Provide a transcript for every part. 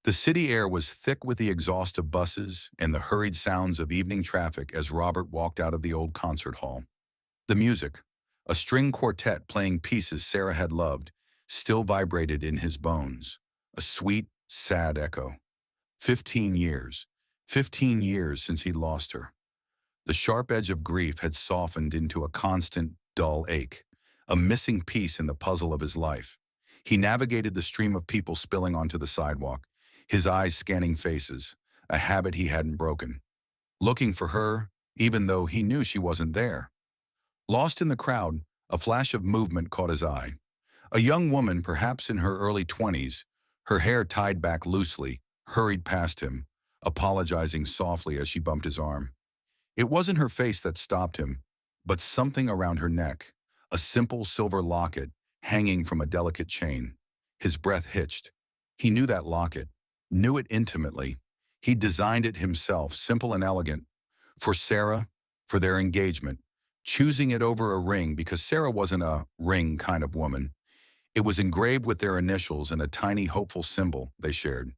The city air was thick with the exhaust of buses and the hurried sounds of evening traffic as Robert walked out of the old concert hall. The music, a string quartet playing pieces Sarah had loved, still vibrated in his bones, a sweet, sad echo. 15 years. 15 years since he'd lost her. The sharp edge of grief had softened into a constant, dull ache, a missing piece in the puzzle of his life. He navigated the stream of people spilling onto the sidewalk, his eyes scanning faces, a habit he hadn't broken. Looking for her, even though he knew she wasn't there. Lost in the crowd, a flash of movement caught his eye. A young woman, perhaps in her early 20s, her hair tied back loosely, hurried past him, apologizing softly as she bumped his arm. It wasn't her face that stopped him, but something around her neck, a simple silver locket hanging from a delicate chain. His breath hitched. He knew that locket, knew it intimately. He'd designed it himself, simple and elegant, for Sarah, for their engagement, choosing it over a ring because Sarah wasn't a ring kind of woman. It was engraved with their initials and a tiny hopeful symbol they shared.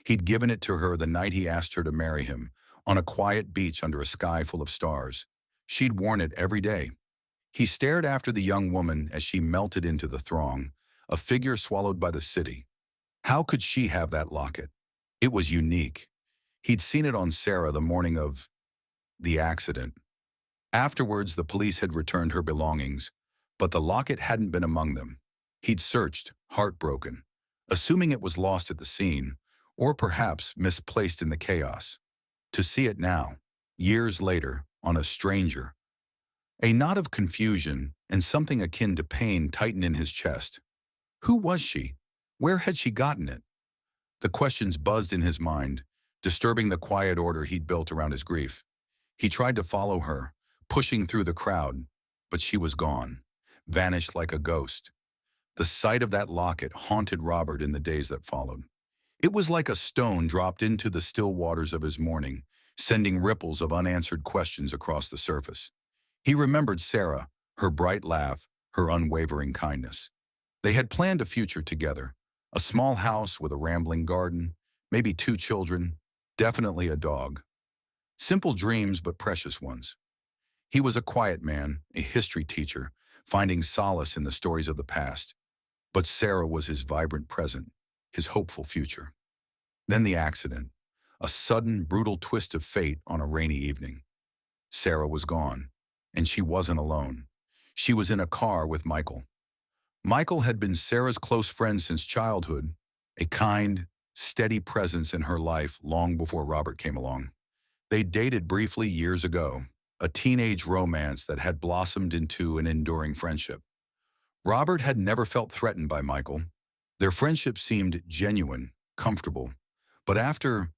He'd given it to her the night he asked her to marry him, on a quiet beach under a sky full of stars. She'd worn it every day. He stared after the young woman as she melted into the throng, a figure swallowed by the city. How could she have that locket? It was unique. He'd seen it on Sarah the morning of the accident. Afterwards, the police had returned her belongings, but the locket hadn't been among them. He'd searched, heartbroken, assuming it was lost at the scene, or perhaps misplaced in the chaos. To see it now, years later, on a stranger, a knot of confusion and something akin to pain tightened in his chest. Who was she? Where had she gotten it? The questions buzzed in his mind, disturbing the quiet order he'd built around his grief. He tried to follow her, pushing through the crowd, but she was gone, vanished like a ghost. The sight of that locket haunted Robert in the days that followed. It was like a stone dropped into the still waters of his morning, sending ripples of unanswered questions across the surface. He remembered Sarah, her bright laugh, her unwavering kindness. They had planned a future together, a small house with a rambling garden, maybe 2 children, definitely a dog. Simple dreams, but precious ones. He was a quiet man, a history teacher, finding solace in the stories of the past. But Sarah was his vibrant present, his hopeful future. Then the accident, a sudden, brutal twist of fate on a rainy evening. Sarah was gone, and she wasn't alone. She was in a car with Michael. Michael had been Sarah's close friend since childhood, a kind, steady presence in her life long before Robert came along. They dated briefly years ago, a teenage romance that had blossomed into an enduring friendship. Robert had never felt threatened by Michael. Their friendship seemed genuine, comfortable. But after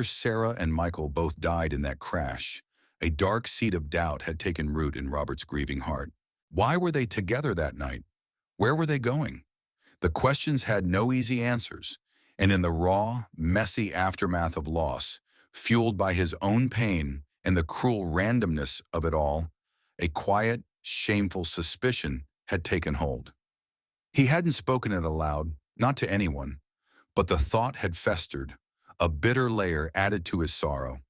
Sarah and Michael both died in that crash, a dark seed of doubt had taken root in Robert's grieving heart. Why were they together that night? Where were they going? The questions had no easy answers, and in the raw, messy aftermath of loss, fueled by his own pain and the cruel randomness of it all, a quiet, shameful suspicion had taken hold. He hadn't spoken it aloud, not to anyone, but the thought had festered, a bitter layer added to his sorrow.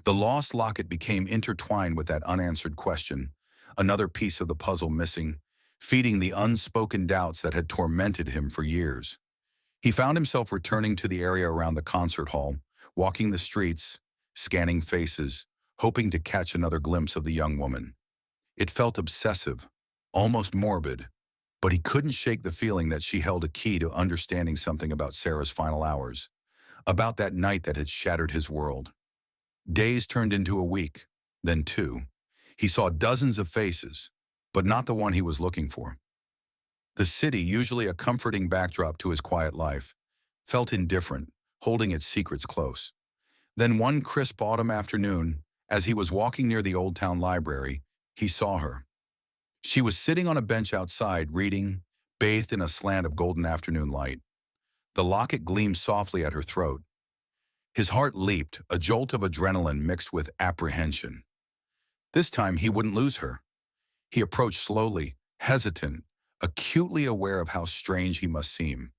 The lost locket became intertwined with that unanswered question, another piece of the puzzle missing, feeding the unspoken doubts that had tormented him for years. He found himself returning to the area around the concert hall, walking the streets, scanning faces, hoping to catch another glimpse of the young woman. It felt obsessive, almost morbid, but he couldn't shake the feeling that she held a key to understanding something about Sarah's final hours, about that night that had shattered his world. Days turned into a week, then 2. He saw dozens of faces, but not the one he was looking for. The city, usually a comforting backdrop to his quiet life, felt indifferent, holding its secrets close. Then one crisp autumn afternoon, as he was walking near the Old Town Library, he saw her. She was sitting on a bench outside, reading, bathed in a slant of golden afternoon light. The locket gleamed softly at her throat. His heart leaped, a jolt of adrenaline mixed with apprehension. This time he wouldn't lose her. He approached slowly, hesitant, acutely aware of how strange he must seem.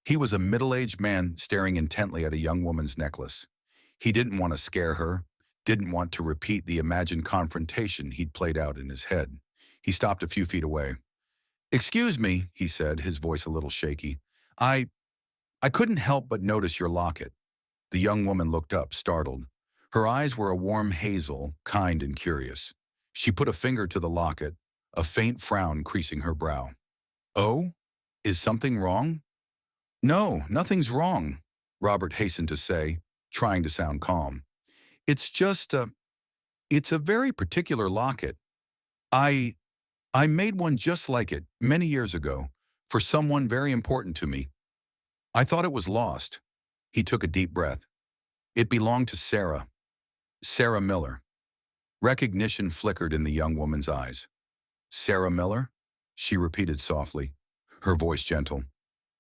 He was a middle-aged man staring intently at a young woman's necklace. He didn't want to scare her, didn't want to repeat the imagined confrontation he'd played out in his head. He stopped a few feet away. "Excuse me," he said, his voice a little shaky. I I couldn't help but notice your locket." The young woman looked up, startled. Her eyes were a warm hazel, kind and curious. She put a finger to the locket, a faint frown creasing her brow. "Oh? Is something wrong?" "No, nothing's wrong," Robert hastened to say, trying to sound calm. "It's just it's a very particular locket. I I made one just like it many years ago for someone very important to me. I thought it was lost." He took a deep breath. "It belonged to Sarah. Sarah Miller." Recognition flickered in the young woman's eyes. "Sarah Miller?" she repeated softly, her voice gentle.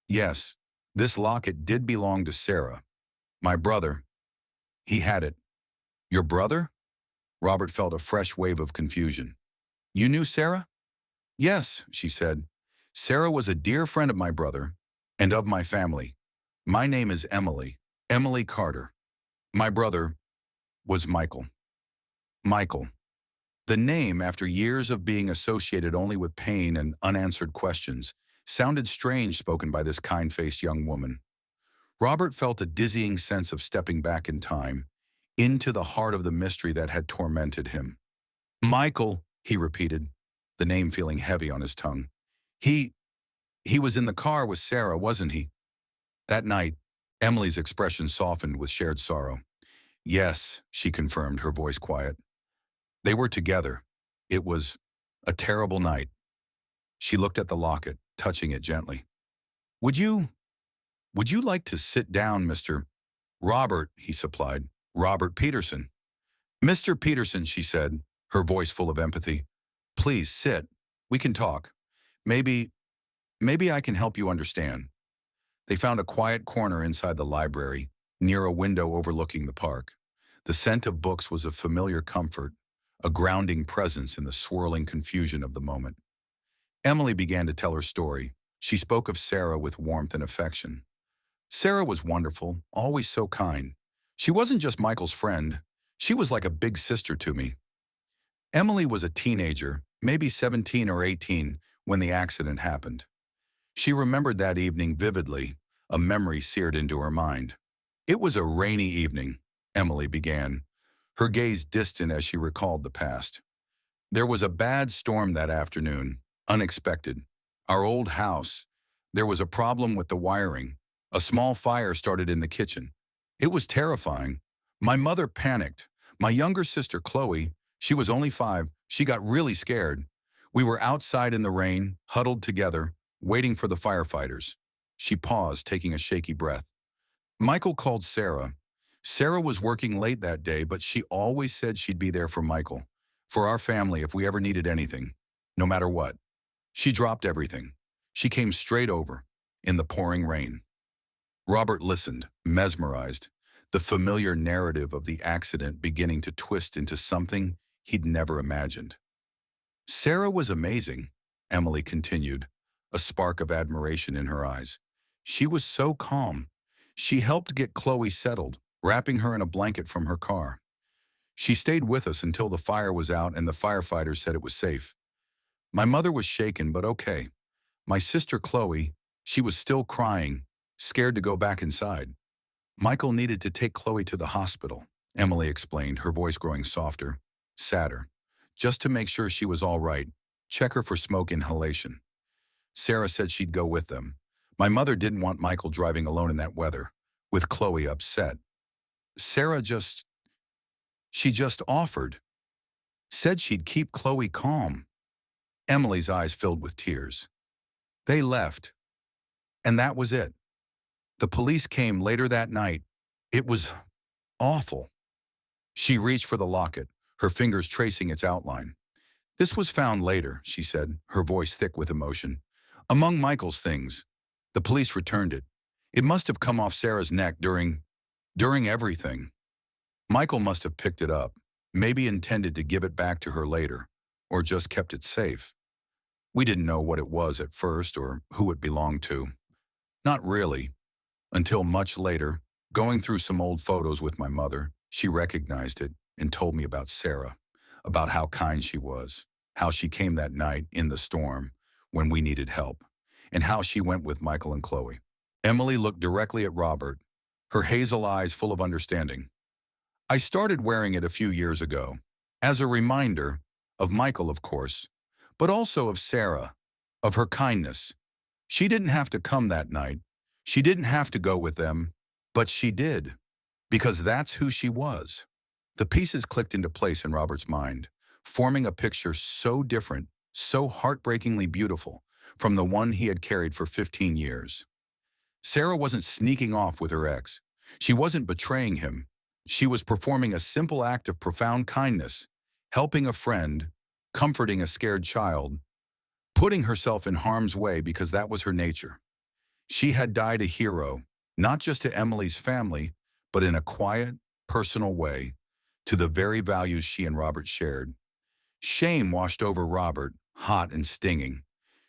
"Yes, this locket did belong to Sarah. My brother, he had it." "Your brother?" Robert felt a fresh wave of confusion. "You knew Sarah?" "Yes," she said. "Sarah was a dear friend of my brother and of my family. My name is Emily, Emily Carter. My brother was Michael." Michael. The name, after years of being associated only with pain and unanswered questions, sounded strange spoken by this kind-faced young woman. Robert felt a dizzying sense of stepping back in time, into the heart of the mystery that had tormented him. "Michael," he repeated, the name feeling heavy on his tongue. He was in the car with Sarah, wasn't he?" That night, Emily's expression softened with shared sorrow. "Yes," she confirmed, her voice quiet. "They were together. It was a terrible night." She looked at the locket, touching it gently. Would you like to sit down, Mr. Robert?" he supplied. "Robert Peterson." "Mr. Peterson," she said, her voice full of empathy. "Please sit. We can talk. Maybe I can help you understand." They found a quiet corner inside the library, near a window overlooking the park. The scent of books was a familiar comfort, a grounding presence in the swirling confusion of the moment. Emily began to tell her story. She spoke of Sarah with warmth and affection. "Sarah was wonderful, always so kind. She wasn't just Michael's friend. She was like a big sister to me." Emily was a teenager, maybe 17 or 18, when the accident happened. She remembered that evening vividly, a memory seared into her mind. "It was a rainy evening," Emily began, her gaze distant as she recalled the past. "There was a bad storm that afternoon, unexpected. Our old house, there was a problem with the wiring. A small fire started in the kitchen. It was terrifying. My mother panicked. My younger sister, Chloe, she was only 5, she got really scared. We were outside in the rain, huddled together, waiting for the firefighters." She paused, taking a shaky breath. "Michael called Sarah. Sarah was working late that day, but she always said she'd be there for Michael, for our family if we ever needed anything, no matter what. She dropped everything. She came straight over, in the pouring rain." Robert listened, mesmerized, the familiar narrative of the accident beginning to twist into something he'd never imagined. "Sarah was amazing," Emily continued, a spark of admiration in her eyes. "She was so calm. She helped get Chloe settled, wrapping her in a blanket from her car. She stayed with us until the fire was out and the firefighters said it was safe. My mother was shaken, but okay. My sister Chloe, she was still crying, scared to go back inside. Michael needed to take Chloe to the hospital," Emily explained, her voice growing softer, sadder, "just to make sure she was all right, check her for smoke inhalation. Sarah said she'd go with them. My mother didn't want Michael driving alone in that weather, with Chloe upset. Sarah she just offered, said she'd keep Chloe calm." Emily's eyes filled with tears. "They left, and that was it. The police came later that night. It was awful." She reached for the locket, her fingers tracing its outline. "This was found later," she said, her voice thick with emotion. "Among Michael's things. The police returned it. It must have come off Sarah's neck during everything. Michael must have picked it up, maybe intended to give it back to her later, or just kept it safe. We didn't know what it was at first or who it belonged to. Not really, until much later, going through some old photos with my mother, she recognized it and told me about Sarah, about how kind she was, how she came that night in the storm when we needed help, and how she went with Michael and Chloe. Emily looked directly at Robert, her hazel eyes full of understanding. I started wearing it a few years ago, as a reminder of Michael, of course, but also of Sarah, of her kindness. She didn't have to come that night. She didn't have to go with them, but she did, because that's who she was. The pieces clicked into place in Robert's mind, forming a picture so different, so heartbreakingly beautiful, from the one he had carried for 15 years. Sarah wasn't sneaking off with her ex. She wasn't betraying him. She was performing a simple act of profound kindness, helping a friend, comforting a scared child, putting herself in harm's way because that was her nature. She had died a hero, not just to Emily's family, but in a quiet, personal way, to the very values she and Robert shared. Shame washed over Robert, hot and stinging.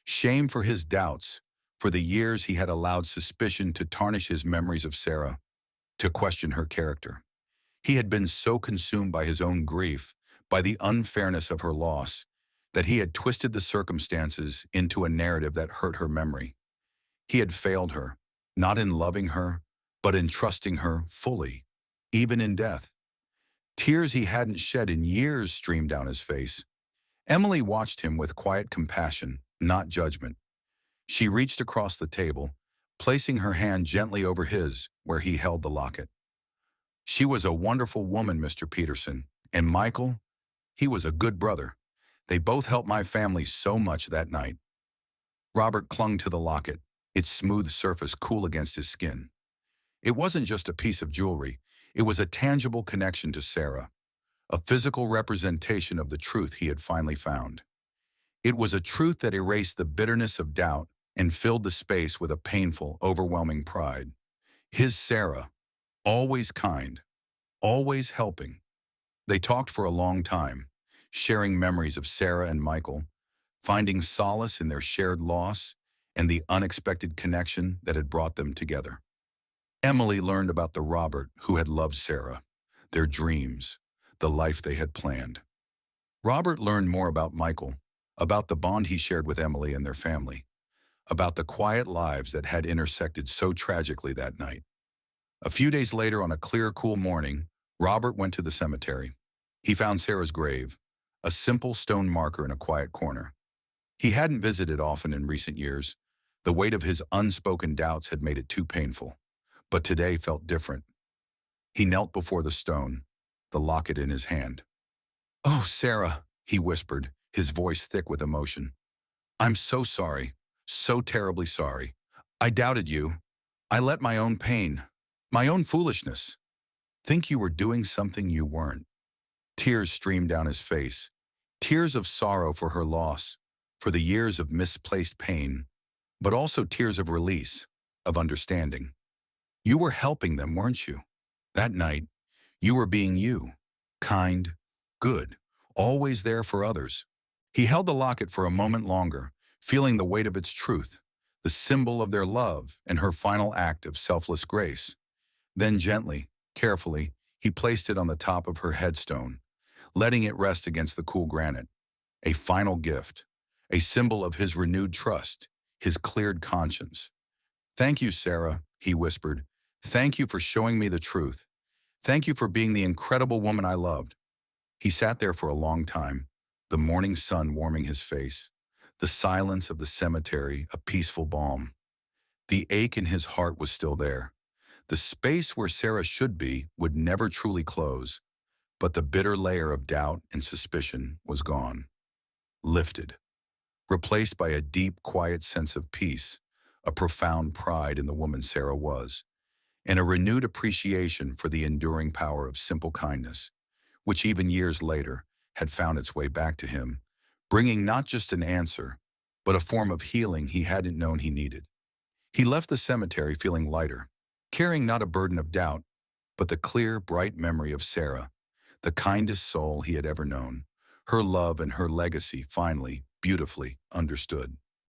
Shame for his doubts, for the years he had allowed suspicion to tarnish his memories of Sarah, to question her character. He had been so consumed by his own grief, by the unfairness of her loss, that he had twisted the circumstances into a narrative that hurt her memory. He had failed her, not in loving her, but in trusting her fully, even in death. Tears he hadn't shed in years streamed down his face. Emily watched him with quiet compassion, not judgment. She reached across the table, placing her hand gently over his, where he held the locket. She was a wonderful woman, Mr. Peterson, and Michael, he was a good brother. They both helped my family so much that night. Robert clung to the locket, its smooth surface cool against his skin. It wasn't just a piece of jewelry. It was a tangible connection to Sarah, a physical representation of the truth he had finally found. It was a truth that erased the bitterness of doubt and filled the space with a painful, overwhelming pride. His Sarah, always kind, always helping. They talked for a long time, sharing memories of Sarah and Michael, finding solace in their shared loss and the unexpected connection that had brought them together. Emily learned about the Robert who had loved Sarah, their dreams, the life they had planned. Robert learned more about Michael, about the bond he shared with Emily and their family, about the quiet lives that had intersected so tragically that night. A few days later, on a clear, cool morning, Robert went to the cemetery. He found Sarah's grave, a simple stone marker in a quiet corner. He hadn't visited often in recent years. The weight of his unspoken doubts had made it too painful, but today felt different. He knelt before the stone, the locket in his hand. "Oh, Sarah," he whispered, his voice thick with emotion. "I'm so sorry, so terribly sorry. I doubted you. I let my own pain, my own foolishness, think you were doing something you weren't." Tears streamed down his face, tears of sorrow for her loss, for the years of misplaced pain, but also tears of release, of understanding. You were helping them, weren't you? That night, you were being you, kind, good, always there for others. He held the locket for a moment longer, feeling the weight of its truth, the symbol of their love and her final act of selfless grace. Then gently, carefully, he placed it on the top of her headstone, letting it rest against the cool granite. A final gift, a symbol of his renewed trust, his cleared conscience. "Thank you, Sarah," he whispered. "Thank you for showing me the truth. Thank you for being the incredible woman I loved." He sat there for a long time, the morning sun warming his face, the silence of the cemetery a peaceful balm. The ache in his heart was still there. The space where Sarah should be would never truly close, but the bitter layer of doubt and suspicion was gone, lifted, replaced by a deep, quiet sense of peace, a profound pride in the woman Sarah was, and a renewed appreciation for the enduring power of simple kindness, which even years later had found its way back to him, bringing not just an answer, but a form of healing he hadn't known he needed. He left the cemetery feeling lighter, carrying not a burden of doubt, but the clear, bright memory of Sarah, the kindest soul he had ever known, her love and her legacy finally, beautifully understood.